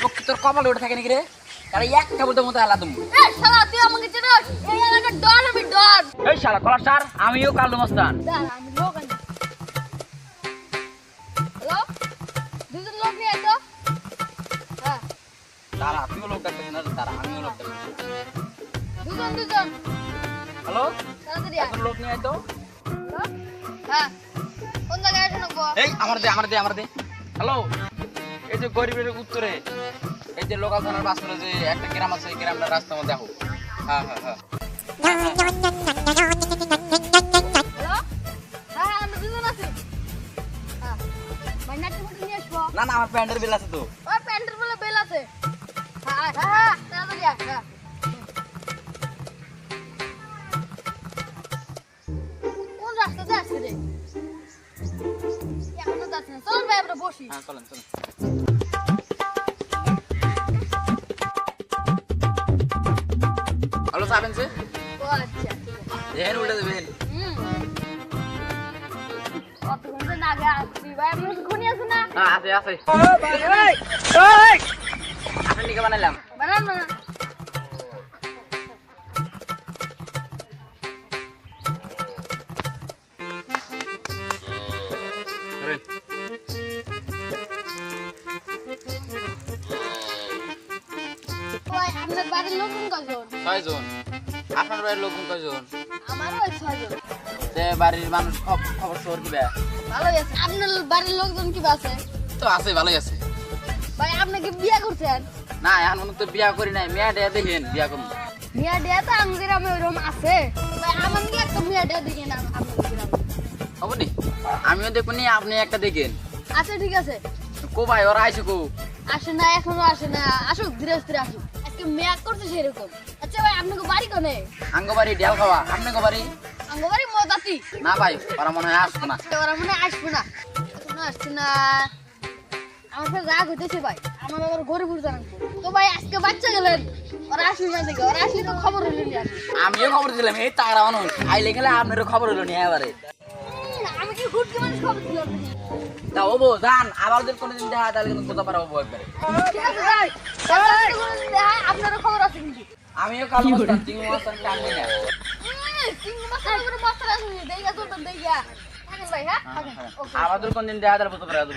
চোখ তোর কপালে উঠে থাকে নাকি রে? আরে একটা বলতে মতো আলাদা তুমি। এই শালা তুই আমাকে চিনিস? এই এলাকার ডন আমি ডন। এই শালা কলার স্যার, আমিও কালু মস্তান। দাঁড়া আমি লোক আনি। হ্যালো? দুজন লোক নিয়ে আয় তো। হ্যাঁ দাঁড়া, তুইও লোক ডাকতেছিস না? দাঁড়া, আমিও লোক ডাকতেছি। দুজন। হ্যালো, তাড়াতাড়ি আয়। এখন লোক নিয়ে আয় তো। হ্যালো? হ্যাঁ কোন জায়গায় আছো নাকবো? এই আমার দে। হ্যালো, এই যে গরিবের উত্তরে এই যে লোকাল থানার পাশ করে যে একটা গ্রাম আছে, এই গ্রামটার রাস্তার মধ্যে দেখো। হ্যাঁ। হ্যালো? হ্যাঁ আমরা দুজন আছি। হ্যাঁ ভাই নাট্য ফটো নিয়ে আসবো। না আমার প্যান্টের বিল আছে তো। ওই প্যান্টের বলে বেল আছে। হ্যাঁ তাড়াতাড়ি আয়। হ্যাঁ কোন রাস্তাতে আসছে রে? এখনো যাচ্ছে না। চল ভাই আমরা বসি। হ্যাঁ চলেন। হ্যালো সাবেন সে ও আচ্ছা দেখেন উল্টে দেবেন। কতক্ষণ তো নাগে আসছি ভাই আপনি খুনি আছো না? হ্যাঁ আছে আপনি নিকে বানাইলাম। বানান না। ওই আপনার বাড়ির লোক কয়জন? 6 জন। আপনার বাড়ির লোক কয়জন? আমারও ওই 6 জন। যে বাড়ির মানুষ খবর সর কিবা? ভালোই আছে। আপনার বাড়ির লোকজন কি আছে? তো আছে, ভালোই আছে। ভাই আপনি কি বিয়ে করছেন? না এখন তো বিয়া করি নাই, মেয়া দেয়া দেখেন বিয়া করুন। বিয়ে দেয়া তো আমাদের গ্রামে ওইরকম আছে। ভাই আমার কি একটা বিয়ে দেয়া দেখেন আপনাদের গ্রামে? হবনি, আমিও দেখুনি, আপনি একটা দেখেন। আচ্ছা ঠিক আছে। কো ভাই ওরা আইসে কো? আসে না এখনো আসে না। আসুক ধীরে ধীরে আসুক। আজকে মেয়াক করছে সেরকম। আচ্ছা ভাই আপনাকে বাড়ি কোনে? আঙ্গবাড়ি ডেল খাওয়া, আপনাকে বাড়ি? আমার বাড়ি মদাতি। না ভাই, ওরা মনে হয় আসবো না। ওরা মনে হয় আসবে না। এখনো আসছে না। আমার সাথে রাগ হইতেছে ভাই। আমার আবার গরিব জানাবো তো ভাই আজকে বাচ্চা গেলেন। ওরা আসবে না দেখে। ওরা আসলে তো খবর হইল নি। আমিও খবর দিলাম, এই তারা মানুষ আইলে খেলে আপনারও খবর হলো নি এবারে। আমি কি হুটকি মানুষ খবর দিলাম নাকি? তা ওবো জান, আবার যদি কোনোদিন দেখা তাহলে কিন্তু কোথা পারবো একবারে। ঠিক আছে ভাই। আপনারও খবর আছে কিন্তু। আমিও কালো মস্তান, চিংড়ি মস্তান টানবি না। চিংড়ি মাছ করে মাছ আছে। দেখা চলতেন দেখা। থাকেন ভাই হ্যাঁ? থাকেন। ওকে। আবার যদি কোনদিন দেখা তাহলে বুঝতে পারবো।